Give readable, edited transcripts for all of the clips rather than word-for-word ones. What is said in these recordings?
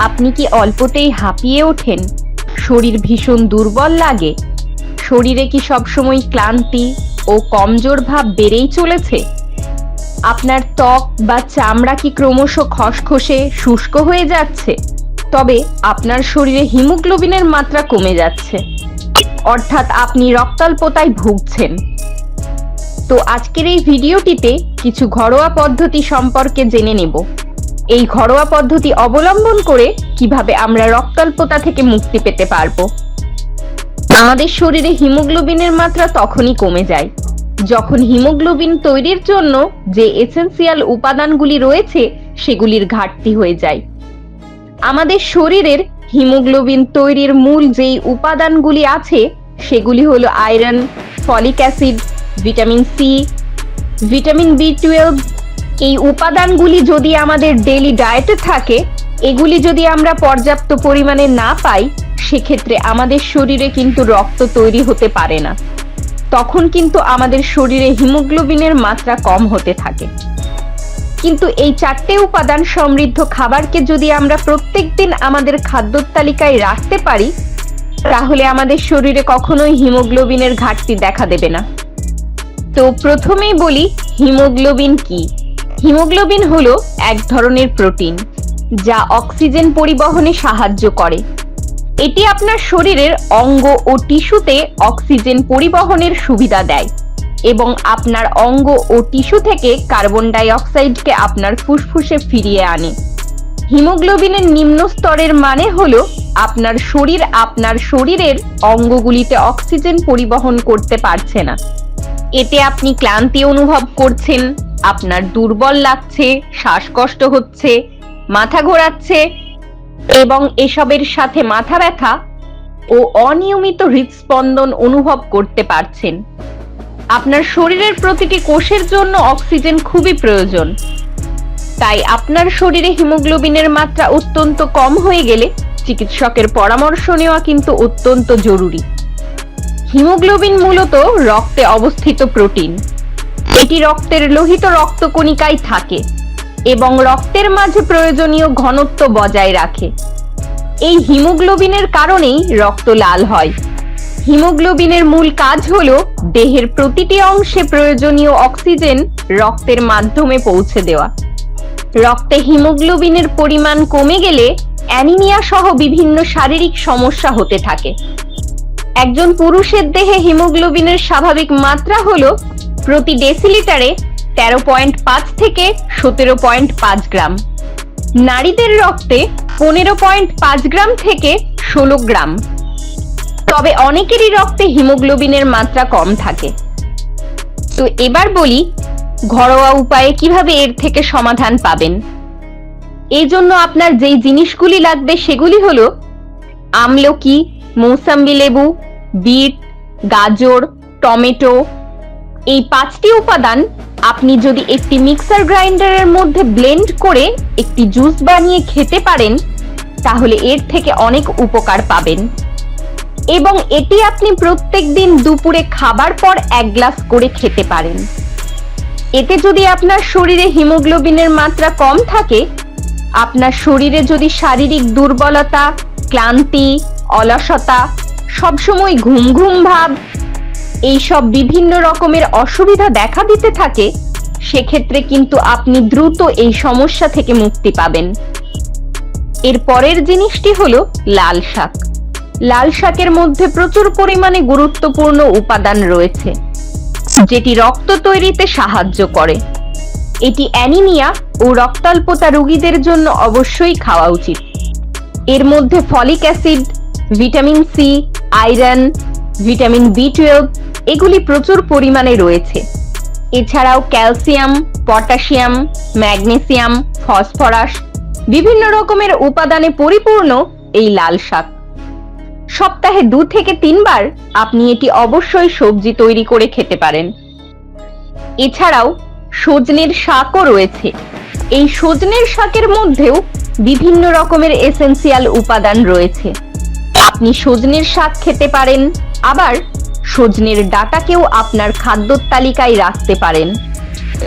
আপনি কি অল্পতেই হাঁপিয়ে ওঠেন? শরীর ভীষণ দুর্বল লাগে? শরীরে কি সবসময় ক্লান্তি ও কমজোর ভাব বেড়েই চলেছে? আপনার ত্বক বা চামড়া কি ক্রমশ খসখসে শুষ্ক হয়ে যাচ্ছে? তবে আপনার শরীরে হিমোগ্লোবিনের মাত্রা কমে যাচ্ছে, অর্থাৎ আপনি রক্তাল্পতায় ভুগছেন। তো আজকের এই ভিডিওটিতে কিছু ঘরোয়া পদ্ধতি সম্পর্কে জেনে নেব। এই ঘরোয়া পদ্ধতি অবলম্বন করে কিভাবে আমরা রক্তাল্পতা থেকে মুক্তি পেতে পারবো। আমাদের শরীরে হিমোগ্লোবিনের মাত্রা তখনই কমে যায় যখন হিমোগ্লোবিন তৈরির জন্য যে এসেনশিয়াল উপাদানগুলি রয়েছে সেগুলির ঘাটতি হয়ে যায়। আমাদের শরীরের হিমোগ্লোবিন তৈরির মূল যেই উপাদানগুলি আছে সেগুলি হলো iron, folic acid, vitamin C, vitamin বি12। এই উপাদানগুলি যদি আমাদের ডেইলি ডায়েটে থাকে, এগুলি যদি আমরা পর্যাপ্ত পরিমাণে না পাই, সেক্ষেত্রে আমাদের শরীরে কিন্তু রক্ত তৈরি হতে পারে না। তখন কিন্তু আমাদের শরীরে হিমোগ্লোবিনের মাত্রা কম হতে থাকে। কিন্তু এই চারটে উপাদান সমৃদ্ধ খাবারকে যদি আমরা প্রত্যেকদিন আমাদের খাদ্য তালিকায় রাখতে পারি, তাহলে আমাদের শরীরে কখনোই হিমোগ্লোবিনের ঘাটতি দেখা দেবে না। তো প্রথমেই বলি, হিমোগ্লোবিন কি? হিমোগ্লোবিন হলো এক ধরনের প্রোটিন যা অক্সিজেন পরিবহনে সাহায্য করে। এটি আপনার শরীরের অঙ্গ ও টিস্যুতে অক্সিজেন পরিবহনের সুবিধা দেয় এবং আপনার অঙ্গ ও টিস্যু থেকে কার্বন ডাই অক্সাইডকে আপনার ফুসফুসে ফিরিয়ে আনে। হিমোগ্লোবিনের নিম্ন স্তরের মানে হলো আপনার শরীরের অঙ্গগুলিতে অক্সিজেন পরিবহন করতে পারছে না। এতে আপনি ক্লান্তি অনুভব করছেন, আপনার দুর্বল লাগছে, শ্বাসকষ্ট হচ্ছে, মাথা ঘোরাচ্ছে এবং এসবের সাথে মাথা ব্যথা ও অনিয়মিত হৃদস্পন্দন অনুভব করতে পারছেন। আপনার শরীরের প্রতিটি কোষের জন্য অক্সিজেন খুবই প্রয়োজন। তাই আপনার শরীরে হিমোগ্লোবিনের মাত্রা অত্যন্ত কম হয়ে গেলে চিকিৎসকের পরামর্শ নেওয়া কিন্তু অত্যন্ত জরুরি। হিমোগ্লোবিন মূলত রক্তে অবস্থিত প্রোটিন। এটি রক্তের লোহিত রক্তকণিকায় থাকে এবং রক্তের মাঝে প্রয়োজনীয় ঘনত্ব বজায় রাখে। এই হিমোগ্লোবিনের কারণেই রক্ত লাল হয়। হিমোগ্লোবিনের মূল কাজ হলো দেহের প্রতিটি অংশে প্রয়োজনীয় অক্সিজেন রক্তের মাধ্যমে পৌঁছে দেওয়া। রক্তে হিমোগ্লোবিনের পরিমাণ কমে গেলে অ্যানিমিয়া সহ বিভিন্ন শারীরিক সমস্যা হতে থাকে। একজন পুরুষের দেহে হিমোগ্লোবিনের স্বাভাবিক মাত্রা হলো প্রতি ডেসিলিটারে 13.5 থেকে 17.5 গ্রাম। নারীদের রক্তে 15.5 গ্রাম থেকে 16 গ্রাম। তবে অনেকেরই রক্তে হিমোগ্লোবিনের মাত্রা কম থাকে। তো এবার বলি, ঘরোয়া উপায়ে কিভাবে এর থেকে সমাধান পাবেন। এই জন্য আপনার যেই জিনিসগুলি লাগবে সেগুলি হলো আমলকি, মৌসম্বি লেবু, বিট, গাজর, টমেটো। এই 5টি উপাদান আপনি যদি একটি মিক্সার গ্রাইন্ডারের মধ্যে ব্লেন্ড করে একটি জুস বানিয়ে খেতে পারেন, তাহলে এর থেকে অনেক উপকার পাবেন। এবং এটি আপনি প্রত্যেকদিন দুপুরে খাবার পর 1 গ্লাস করে খেতে পারেন। এতে যদি আপনার শরীরে হিমোগ্লোবিনের মাত্রা কম থাকে, আপনার শরীরে যদি শারীরিক দুর্বলতা, ক্লান্তি, অলসতা, সবসময় ঘুম ঘুম ভাব, এইসব বিভিন্ন রকমের অসুবিধা দেখা দিতে থাকে, সেক্ষেত্রে কিন্তু আপনি দ্রুত এই সমস্যা থেকে মুক্তি পাবেন। এর পরের জিনিসটি হলো লাল শাক। লাল শাকের মধ্যে প্রচুর পরিমাণে গুরুত্বপূর্ণ উপাদান রয়েছে যেটি রক্ত তৈরিতে সাহায্য করে। এটি অ্যানিমিয়া ও রক্তাল্পতা রোগীদের জন্য অবশ্যই খাওয়া উচিত। এর মধ্যে folic acid, vitamin C, iron, vitamin বি12 এগুলি প্রচুর পরিমাণে রয়েছে। এছাড়াও ক্যালসিয়াম, পটাশিয়াম, ম্যাগনেসিয়াম, ফসফরাস বিভিন্ন রকমের উপাদানে পরিপূর্ণ এই লাল শাক। সপ্তাহে 2 থেকে 3 বার আপনি এটি অবশ্যই সবজি তৈরি করে খেতে পারেন। এছাড়াও সজনের শাকও রয়েছে। এই সজনের শাকের মধ্যেও বিভিন্ন রকমের এসেনশিয়াল উপাদান রয়েছে। আপনি সজনের শাক খেতে পারেন, আবার সজনের ডাঁটাকেও আপনার খাদ্য তালিকায় রাখতে পারেন।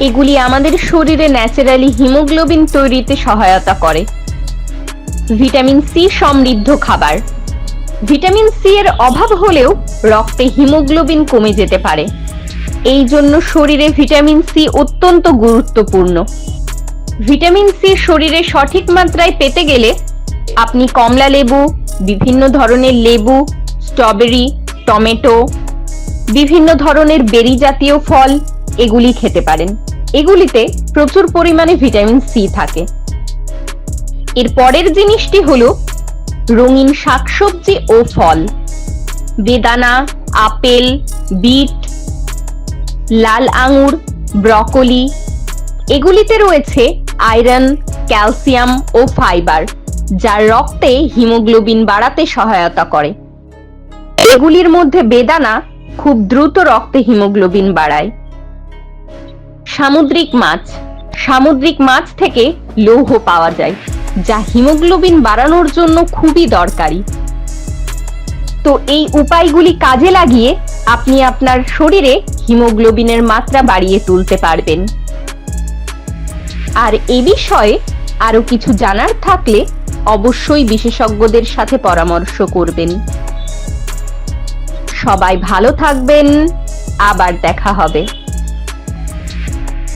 এগুলি আমাদের শরীরে ন্যাচারালি হিমোগ্লোবিন তৈরিতে সহায়তা করে। ভিটামিন সি সমৃদ্ধ খাবার। ভিটামিন সি এর অভাব হলেও রক্তে হিমোগ্লোবিন কমে যেতে পারে। এই জন্য শরীরে ভিটামিন সি অত্যন্ত গুরুত্বপূর্ণ। ভিটামিন সি শরীরে সঠিক মাত্রায় পেতে গেলে আপনি কমলা লেবু, বিভিন্ন ধরনের লেবু, স্ট্রবেরি, টমেটো, বিভিন্ন ধরনের বেরি জাতীয় ফল এগুলি খেতে পারেন। এগুলিতে প্রচুর পরিমাণে ভিটামিন সি থাকে। এর পরের জিনিসটি হলো রঙিন শাকসবজি ও ফল। বেদানা, আপেল, বিট, লাল আঙুর, ব্রকলি এগুলিতে রয়েছে আয়রন, ক্যালসিয়াম ও ফাইবার, যা রক্তে হিমোগ্লোবিন বাড়াতে সহায়তা করে। এগুলির মধ্যে বেদানা খুব দ্রুত রক্তে হিমোগ্লোবিন বাড়ায়। সামুদ্রিক মাছ থেকে লৌহ পাওয়া যায়, যা হিমোগ্লোবিন বাড়ানোর জন্য খুবই দরকারি। তো এই উপায়গুলি কাজে লাগিয়ে আপনি আপনার শরীরে হিমোগ্লোবিনের মাত্রা বাড়িয়ে তুলতে পারবেন। আর এই বিষয়ে আরো কিছু জানার থাকলে অবশ্যই বিশেষজ্ঞদের সাথে পরামর্শ করবেন। সবাই ভালো থাকবেন, আবার দেখা হবে।